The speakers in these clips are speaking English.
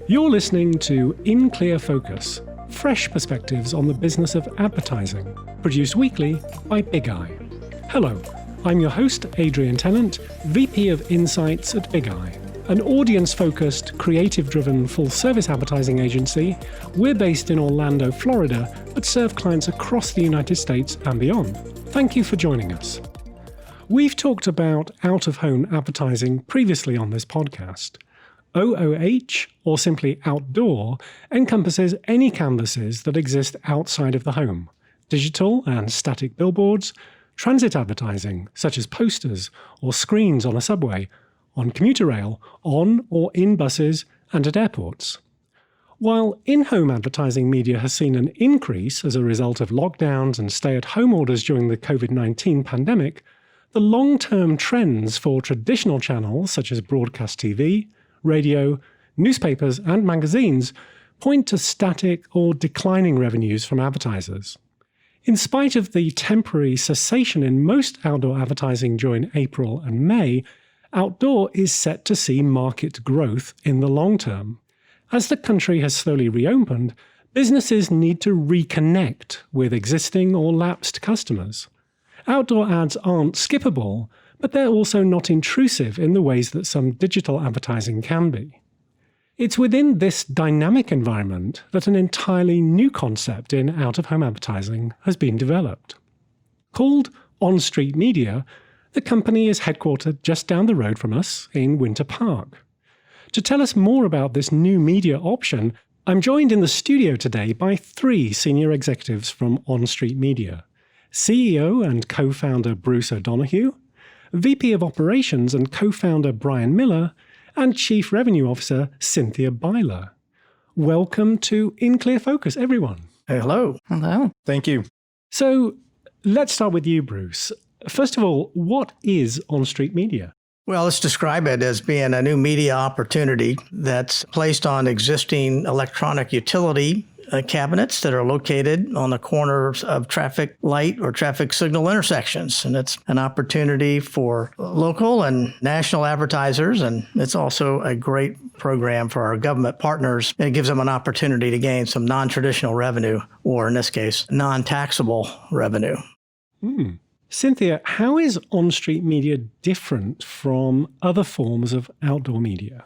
You're listening to In Clear Focus, fresh perspectives on the business of advertising, produced weekly by Big Eye. Hello, I'm your host, Adrian Tennant, VP of Insights at Big Eye, an audience-focused, creative-driven, full-service advertising agency. We're based in Orlando, Florida, but serve clients across the United States and beyond. Thank you for joining us. We've talked about out-of-home advertising previously on this podcast. OOH, or simply outdoor, encompasses any canvases that exist outside of the home. Digital and static billboards, transit advertising, such as posters or screens on a subway, on commuter rail, on or in buses, and at airports. While in-home advertising media has seen an increase as a result of lockdowns and stay-at-home orders during the COVID-19 pandemic, the long-term trends for traditional channels such as broadcast TV, radio, newspapers, and magazines point to static or declining revenues from advertisers. In spite of the temporary cessation in most outdoor advertising during April and May, outdoor is set to see market growth in the long term. As the country has slowly reopened, businesses need to reconnect with existing or lapsed customers. Outdoor ads aren't skippable, but they're also not intrusive in the ways that some digital advertising can be. It's within this dynamic environment that an entirely new concept in out-of-home advertising has been developed. Called on-street media, the company is headquartered just down the road from us in Winter Park. To tell us more about this new media option, I'm joined in the studio today by three senior executives from On-Street Media: CEO and co-founder Bruce O'Donoghue, VP of Operations and co-founder Brian Miller, and Chief Revenue Officer Cynthia Beiler. Welcome to In Clear Focus, everyone. Hello. Hello. Thank you. So let's start with you, Bruce. First of all, what is on-street media? Well, let's describe it as being a new media opportunity that's placed on existing electronic utility cabinets that are located on the corners of traffic light or traffic signal intersections. And it's an opportunity for local and national advertisers. And it's also a great program for our government partners. It gives them an opportunity to gain some non-traditional revenue, or in this case, non-taxable revenue. Cynthia, how is on-street media different from other forms of outdoor media?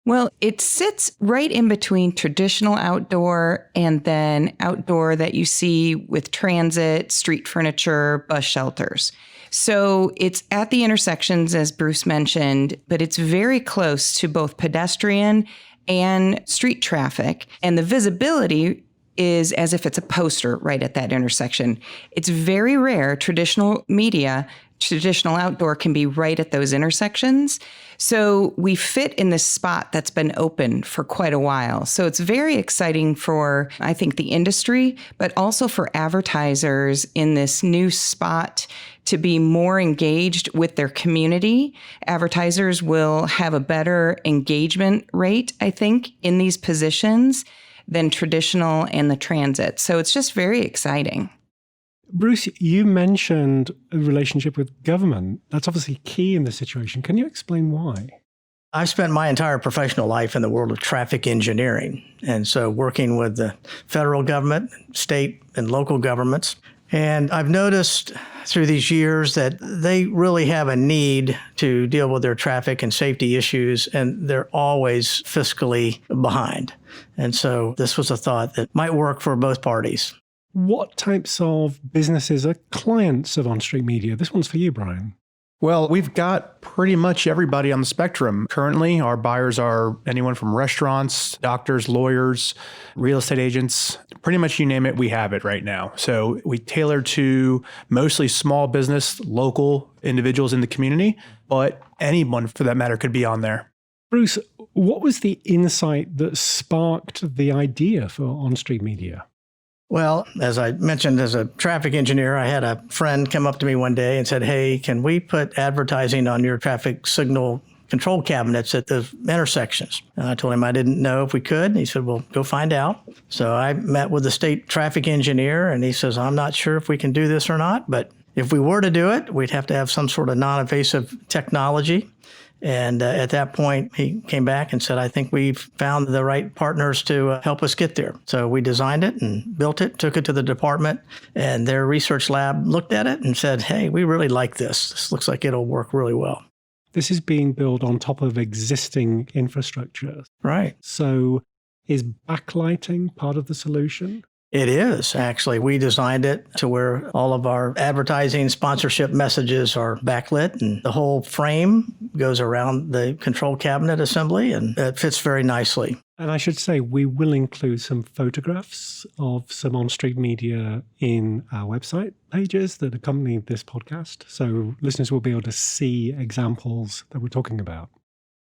Well, it sits right in between traditional outdoor and then outdoor that you see with transit, street furniture, bus shelters. So it's at the intersections, as Bruce mentioned, but it's very close to both pedestrian and street traffic. And the visibility is as if it's a poster right at that intersection. It's very rare. Traditional media, traditional outdoor can be right at those intersections. So we fit in this spot that's been open for quite a while. So it's very exciting for, I think, the industry, but also for advertisers in this new spot to be more engaged with their community. Advertisers will have a better engagement rate, I think, in these positions than traditional and the transit. So it's just very exciting. Bruce, you mentioned a relationship with government. That's obviously key in this situation. Can you explain why? I've spent my entire professional life in the world of traffic engineering. And so working with the federal government, state and local governments. And I've noticed through these years that they really have a need to deal with their traffic and safety issues, and they're always fiscally behind. And so this was a thought that might work for both parties. What types of businesses are clients of on-street media? This one's for you, Brian. Well, we've got pretty much everybody on the spectrum. Currently, our buyers are anyone from restaurants, doctors, lawyers, real estate agents. Pretty much you name it, we have it right now. So we tailor to mostly small business, local individuals in the community, but anyone for that matter could be on there. Bruce, what was the insight that sparked the idea for on-street media? Well, as I mentioned, as a traffic engineer, I had a friend come up to me one day and said, "Hey, can we put advertising on your traffic signal control cabinets at the intersections?" And I told him I didn't know if we could. And he said, "Well, go find out." So I met with the state traffic engineer, and he says, "I'm not sure if we can do this or not, but if we were to do it, we'd have to have some sort of non-invasive technology." And at that point, he came back and said, I think we've found the right partners to help us get there. So we designed it and built it, took it to the department, and their research lab looked at it and said, hey, we really like this. This looks like it'll work really well. This is being built on top of existing infrastructure. Right. So is backlighting part of the solution? It is, actually. We designed it to where all of our advertising sponsorship messages are backlit, and the whole frame goes around the control cabinet assembly, and it fits very nicely. And I should say, we will include some photographs of some on-street media in our website pages that accompany this podcast. So listeners will be able to see examples that we're talking about.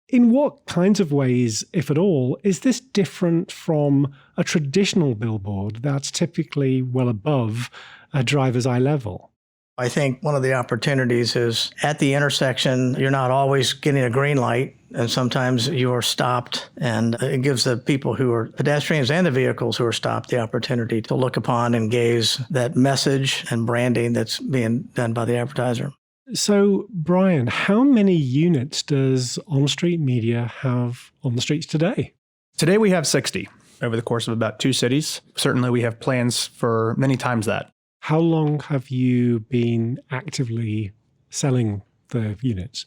In what kinds of ways, if at all, is this different from a traditional billboard that's typically well above a driver's eye level? I think one of the opportunities is at the intersection, you're not always getting a green light, and sometimes you are stopped, and it gives the people who are pedestrians and the vehicles who are stopped the opportunity to look upon and gaze that message and branding that's being done by the advertiser. So, Brian, how many units does on-street media have on the streets today? Today we have 60 over the course of about 2 cities. Certainly we have plans for many times that. How long have you been actively selling the units?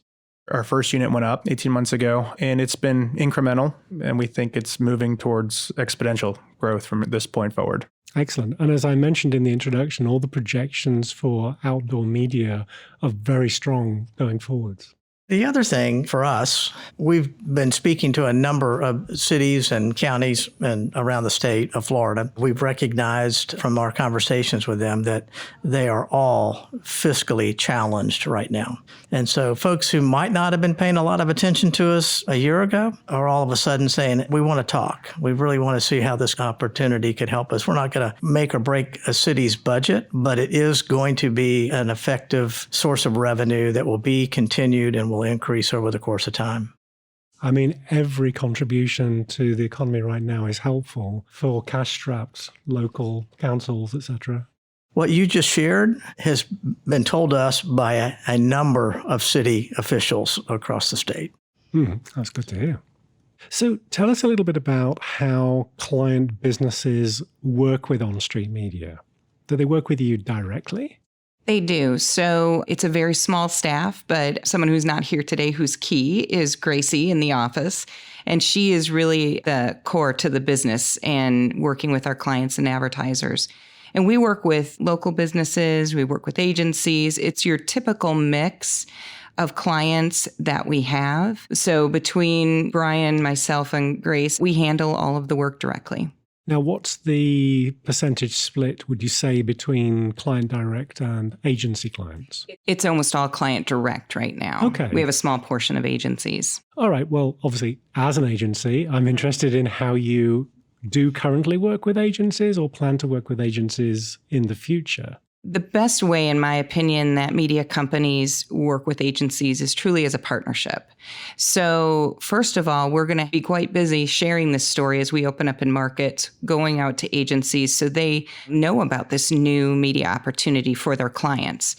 Our first unit went up 18 months ago, and it's been incremental, and we think it's moving towards exponential growth from this point forward. Excellent. And as I mentioned in the introduction, all the projections for outdoor media are very strong going forwards. The other thing for us, we've been speaking to a number of cities and counties and around the state of Florida. We've recognized from our conversations with them that they are all fiscally challenged right now. And so folks who might not have been paying a lot of attention to us a year ago are all of a sudden saying, we want to talk. We really want to see how this opportunity could help us. We're not going to make or break a city's budget, but it is going to be an effective source of revenue that will be continued and will increase over the course of time. I mean, every contribution to the economy right now is helpful for cash-strapped local councils, etc. What you just shared has been told to us by a number of city officials across the state. That's good to hear. So tell us a little bit about how client businesses work with on-street media. Do they work with you directly? They do. So it's a very small staff, but someone who's not here today who's key is Gracie in the office. And she is really the core to the business and working with our clients and advertisers. And we work with local businesses, we work with agencies. It's your typical mix of clients that we have. So between Brian, myself, and Grace, we handle all of the work directly. Now, what's the percentage split, would you say, between client direct and agency clients? It's almost all client direct right now. Okay. We have a small portion of agencies. All right. Well, obviously, as an agency, I'm interested in how you do currently work with agencies or plan to work with agencies in the future. The best way, in my opinion, that media companies work with agencies is truly as a partnership. So first of all, we're going to be quite busy sharing this story as we open up in markets, going out to agencies so they know about this new media opportunity for their clients.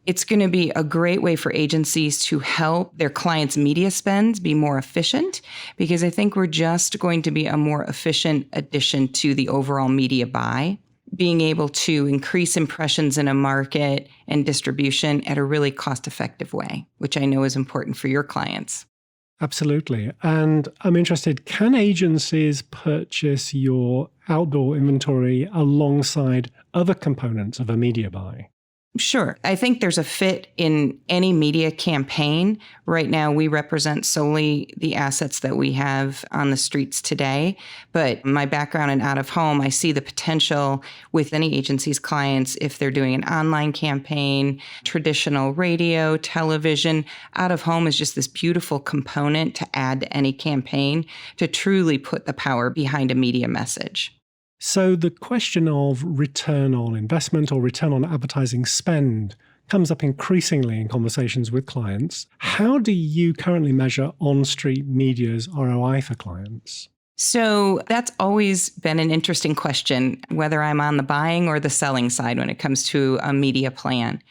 It's going to be a great way for agencies to help their clients' media spends be more efficient, because I think we're just going to be a more efficient addition to the overall media buy. Being able to increase impressions in a market and distribution at a really cost-effective way, which I know is important for your clients. Absolutely. And I'm interested, can agencies purchase your outdoor inventory alongside other components of a media buy? Sure. I think there's a fit in any media campaign. Right now, we represent solely the assets that we have on the streets today. But my background in out of home, I see the potential with any agency's clients if they're doing an online campaign, traditional radio, television. Out of home is just this beautiful component to add to any campaign to truly put the power behind a media message. So the question of return on investment or return on advertising spend comes up increasingly in conversations with clients. How do you currently measure on-street media's ROI for clients? So that's always been an interesting question, whether I'm on the buying or the selling side when it comes to a media plan.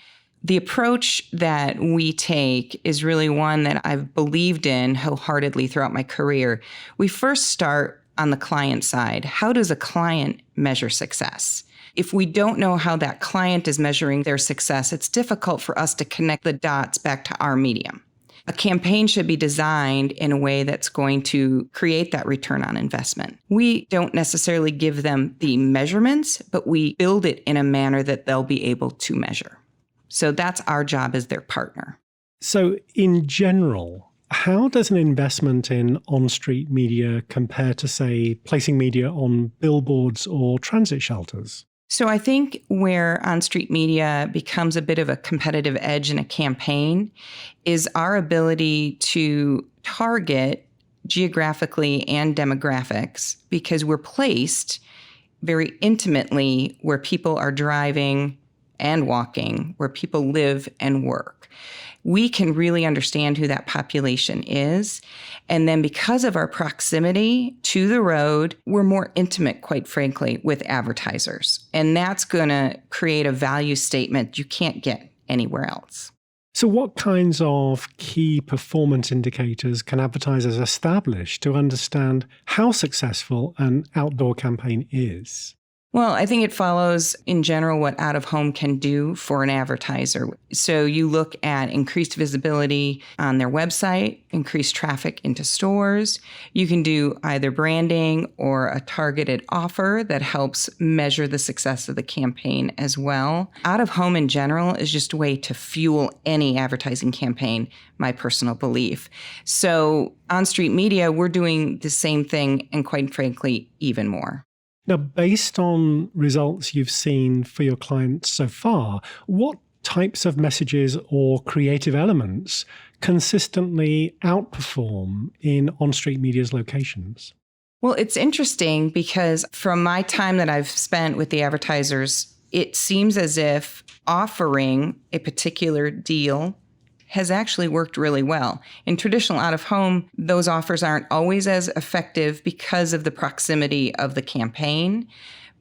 The approach that we take is really one that I've believed in wholeheartedly throughout my career. We first start on the client side. How does a client measure success? If we don't know how that client is measuring their success, it's difficult for us to connect the dots back to our medium. A campaign should be designed in a way that's going to create that return on investment. We don't necessarily give them the measurements, but we build it in a manner that they'll be able to measure. So that's our job as their partner. So in general, how does an investment in on-street media compare to, say, placing media on billboards or transit shelters? So I think where on-street media becomes a bit of a competitive edge in a campaign is our ability to target geographically and demographics, because we're placed very intimately where people are driving and walking, where people live and work. We can really understand who that population is. And then because of our proximity to the road, we're more intimate, quite frankly, with advertisers. And that's going to create a value statement you can't get anywhere else. So what kinds of key performance indicators can advertisers establish to understand how successful an outdoor campaign is? Well, I think it follows in general what out of home can do for an advertiser. So you look at increased visibility on their website, increased traffic into stores. You can do either branding or a targeted offer that helps measure the success of the campaign as well. Out of home in general is just a way to fuel any advertising campaign, my personal belief. So on street media, we're doing the same thing and quite frankly, even more. Now, based on results you've seen for your clients so far, what types of messages or creative elements consistently outperform in on-street media's locations? Well, it's interesting because from my time that I've spent with the advertisers, it seems as if offering a particular deal has actually worked really well. In traditional out-of-home, those offers aren't always as effective because of the proximity of the campaign.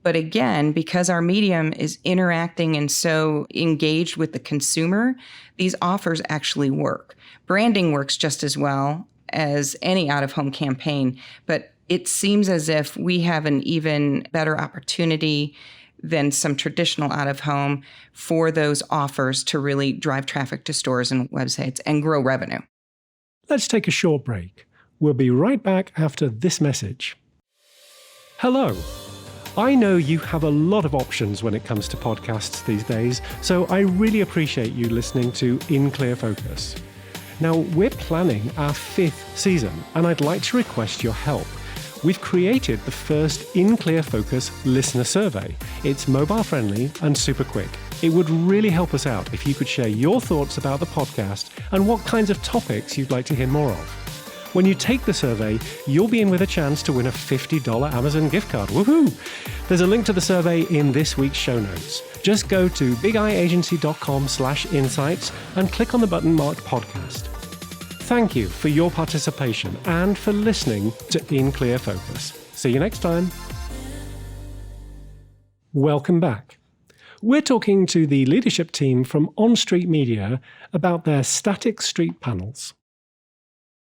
But again, because our medium is interacting and so engaged with the consumer, these offers actually work. Branding works just as well as any out-of-home campaign, but it seems as if we have an even better opportunity than some traditional out-of-home for those offers to really drive traffic to stores and websites and grow revenue. Let's take a short break. We'll be right back after this message. Hello. I know you have a lot of options when it comes to podcasts these days, so I really appreciate you listening to In Clear Focus. Now, we're planning our 5th season, and I'd like to request your help. We've created the first In Clear Focus listener survey. It's mobile friendly and super quick. It would really help us out if you could share your thoughts about the podcast and what kinds of topics you'd like to hear more of. When you take the survey, you'll be in with a chance to win a $50 Amazon gift card. Woohoo! There's a link to the survey in this week's show notes. Just go to bigeyeagency.com/insights and click on the button marked podcast. Thank you for your participation and for listening to In Clear Focus. See you next time. Welcome back. We're talking to the leadership team from On Street Media about their static street panels.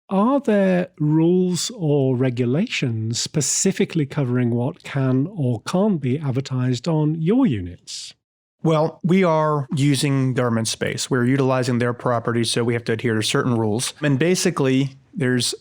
Are there rules or regulations specifically covering what can or can't be advertised on your units? Well, we are using government space. We're utilizing their property, so we have to adhere to certain rules. And basically, there's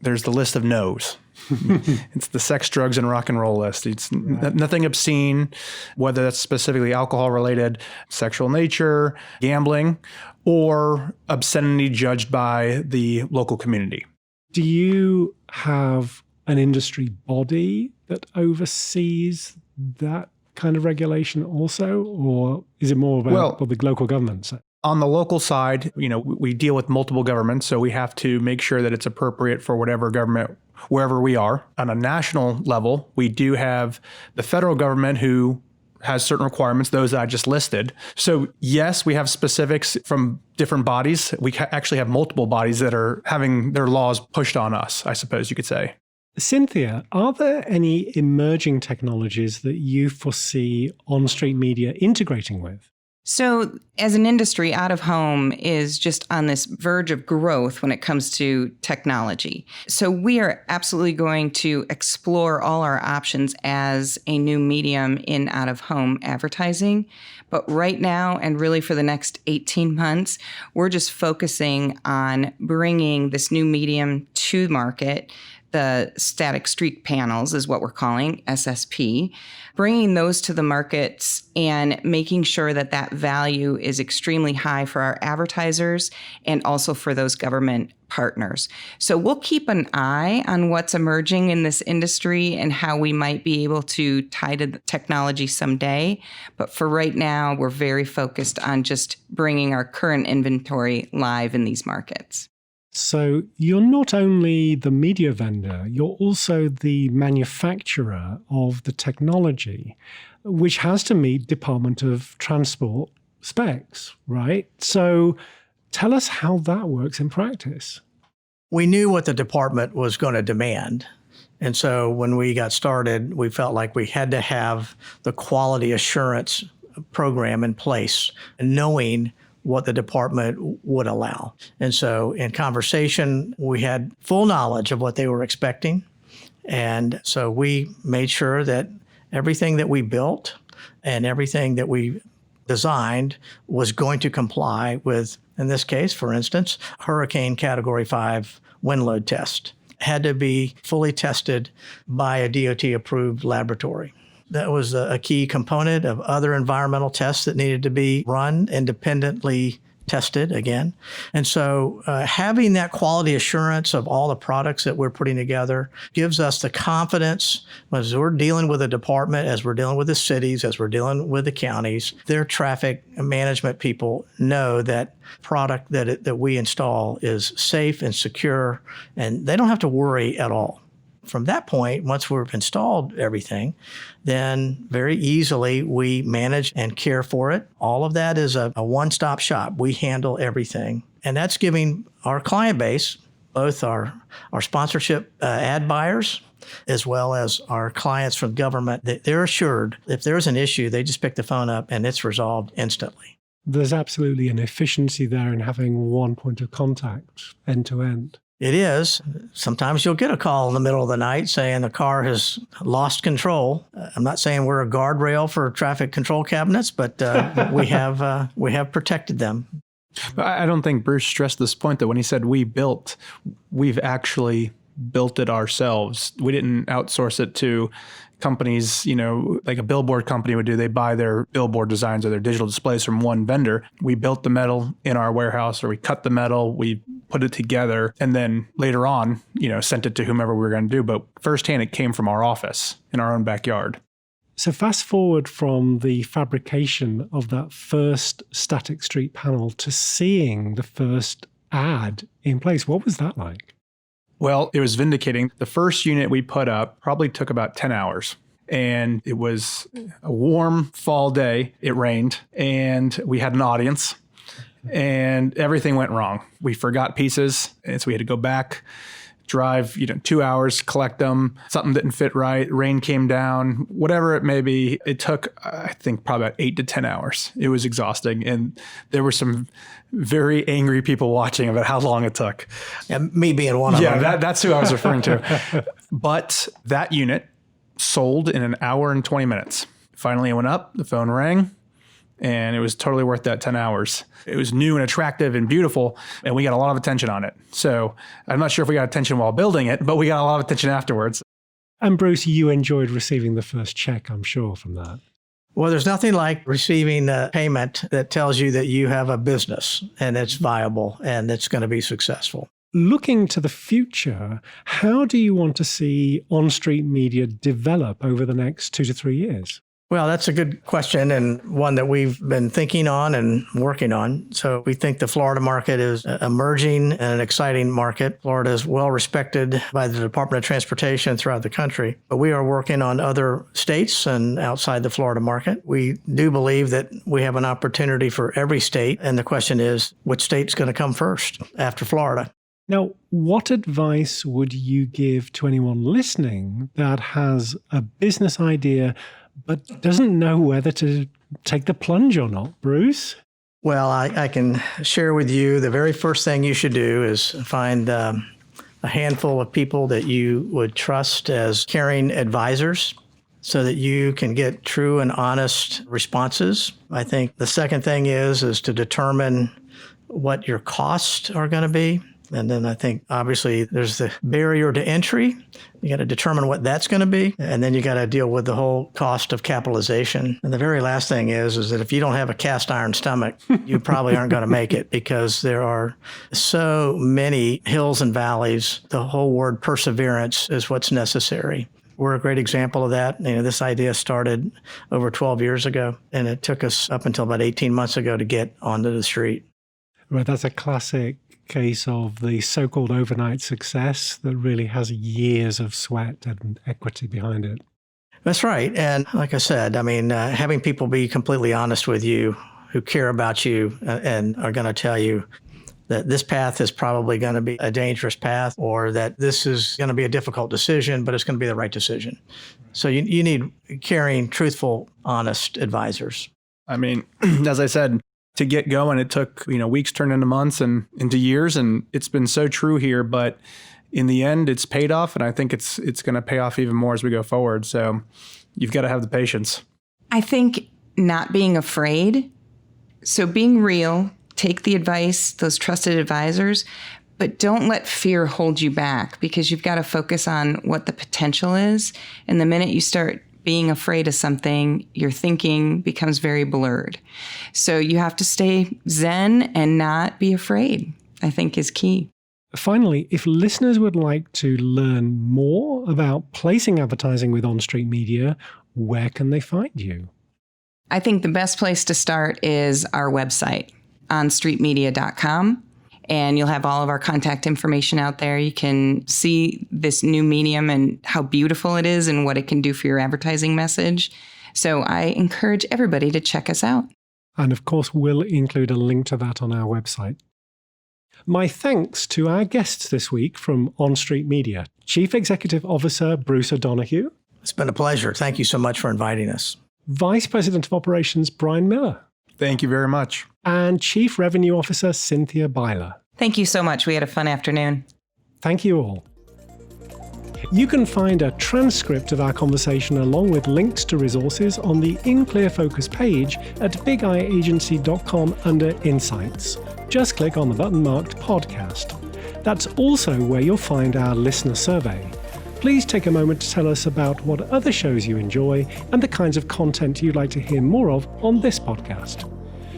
the list of no's. It's the sex, drugs, and rock and roll list. It's nothing obscene, whether that's specifically alcohol-related, sexual nature, gambling, or obscenity judged by the local community. Do you have an industry body that oversees that kind of regulation also, or is it more about the local governments? On the local side, we deal with multiple governments, so we have to make sure that it's appropriate for whatever government, wherever we are. On a national level, we do have the federal government who has certain requirements, those that I just listed. So yes, we have specifics from different bodies. We actually have multiple bodies that are having their laws pushed on us, I suppose you could say. Cynthia, are there any emerging technologies that you foresee on-street media integrating with? So as an industry, out of home is just on this verge of growth when it comes to technology. So we are absolutely going to explore all our options as a new medium in out of home advertising. But right now, and really for the next 18 months, we're just focusing on bringing this new medium to market. The static street panels is what we're calling SSP, bringing those to the markets and making sure that that value is extremely high for our advertisers and also for those government partners. So we'll keep an eye on what's emerging in this industry and how we might be able to tie to the technology someday. But for right now, we're very focused on just bringing our current inventory live in these markets. So you're not only the media vendor, you're also the manufacturer of the technology, which has to meet Department of Transport specs, right? So tell us how that works in practice. We knew what the department was going to demand. And so when we got started, we felt like we had to have the quality assurance program in place, knowing what the department would allow. And so in conversation, we had full knowledge of what they were expecting. And so we made sure that everything that we built and everything that we designed was going to comply with, in this case, for instance, Hurricane Category 5 wind load test. Had to be fully tested by a DOT-approved laboratory. That was a key component of other environmental tests that needed to be run independently tested again. And so having that quality assurance of all the products that we're putting together gives us the confidence as we're dealing with a department, as we're dealing with the cities, as we're dealing with the counties, their traffic management people know that product that we install is safe and secure, and they don't have to worry at all. From that point, once we've installed everything, then very easily we manage and care for it. All of that is a one-stop shop. We handle everything. And that's giving our client base, both our sponsorship ad buyers, as well as our clients from government, that they're assured if there's an issue, they just pick the phone up and it's resolved instantly. There's absolutely an efficiency there in having one point of contact end to end. It is. Sometimes you'll get a call in the middle of the night saying the car has lost control. I'm not saying we're a guardrail for traffic control cabinets, but we have protected them. I don't think Bruce stressed this point that when he said we've actually built it ourselves. We didn't outsource it to companies, like a billboard company would do. They buy their billboard designs or their digital displays from one vendor. We built the metal in our warehouse, or we cut the metal, we put it together, and then later on, sent it to whomever we were going to do. But firsthand, it came from our office in our own backyard. So fast forward from the fabrication of that first static street panel to seeing the first ad in place. What was that like? Well, it was vindicating. The first unit we put up probably took about 10 hours. And it was a warm fall day. It rained and we had an audience and everything went wrong. We forgot pieces. And so we had to go back, drive 2 hours, collect them. Something didn't fit right. Rain came down, whatever it may be. It took, I think, probably about 8 to 10 hours. It was exhausting. And there were some very angry people watching about how long it took. Yeah, me being one of them. Yeah, that's who I was referring to. But that unit sold in an hour and 20 minutes. Finally, it went up, the phone rang, and it was totally worth that 10 hours. It was new and attractive and beautiful, and we got a lot of attention on it. So I'm not sure if we got attention while building it, but we got a lot of attention afterwards. And Bruce, you enjoyed receiving the first check, I'm sure, from that. Well, there's nothing like receiving a payment that tells you that you have a business and it's viable and it's going to be successful. Looking to the future, how do you want to see on-street media develop over the next 2 to 3 years? Well, that's a good question and one that we've been thinking on and working on. So we think the Florida market is emerging and an exciting market. Florida is well respected by the Department of Transportation throughout the country, but we are working on other states and outside the Florida market. We do believe that we have an opportunity for every state. And the question is, which state's going to come first after Florida? Now, what advice would you give to anyone listening that has a business idea but doesn't know whether to take the plunge or not. Bruce? Well, I can share with you the very first thing you should do is find a handful of people that you would trust as caring advisors so that you can get true and honest responses. I think the second thing is to determine what your costs are going to be. And then I think obviously there's the barrier to entry. You got to determine what that's going to be. And then you got to deal with the whole cost of capitalization. And the very last thing is that if you don't have a cast iron stomach, you probably aren't going to make it because there are so many hills and valleys. The whole word perseverance is what's necessary. We're a great example of that. This idea started over 12 years ago, and it took us up until about 18 months ago to get onto the street. Right, that's a classic case of the so-called overnight success that really has years of sweat and equity behind it. That's right. And like I said, having people be completely honest with you, who care about you and are going to tell you that this path is probably going to be a dangerous path, or that this is going to be a difficult decision, but it's going to be the right decision. So you need caring, truthful, honest advisors. As I said, to get going, it took, weeks turned into months and into years, and it's been so true here. But in the end, it's paid off, and I think it's going to pay off even more as we go forward. So you've got to have the patience. I think not being afraid. So being real, take the advice, those trusted advisors, but don't let fear hold you back, because you've got to focus on what the potential is. And the minute you start being afraid of something, your thinking becomes very blurred. So you have to stay zen and not be afraid, I think is key. Finally, if listeners would like to learn more about placing advertising with on-street media, where can they find you? I think the best place to start is our website, onstreetmedia.com. And you'll have all of our contact information out there. You can see this new medium and how beautiful it is and what it can do for your advertising message. So I encourage everybody to check us out. And of course, we'll include a link to that on our website. My thanks to our guests this week from On Street Media, Chief Executive Officer Bruce O'Donoghue. It's been a pleasure. Thank you so much for inviting us. Vice President of Operations Brian Miller. Thank you very much. And Chief Revenue Officer Cynthia Beiler. Thank you so much. We had a fun afternoon. Thank you all. You can find a transcript of our conversation along with links to resources on the In Clear Focus page at bigeyeagency.com under Insights. Just click on the button marked Podcast. That's also where you'll find our listener survey. Please take a moment to tell us about what other shows you enjoy and the kinds of content you'd like to hear more of on this podcast.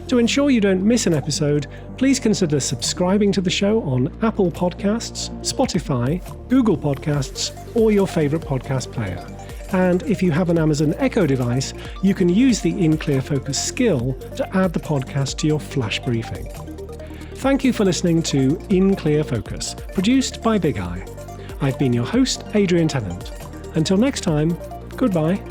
To ensure you don't miss an episode, please consider subscribing to the show on Apple Podcasts, Spotify, Google Podcasts, or your favorite podcast player. And if you have an Amazon Echo device, you can use the In Clear Focus skill to add the podcast to your flash briefing. Thank you for listening to In Clear Focus, produced by Big Eye. I've been your host, Adrian Tennant. Until next time, goodbye.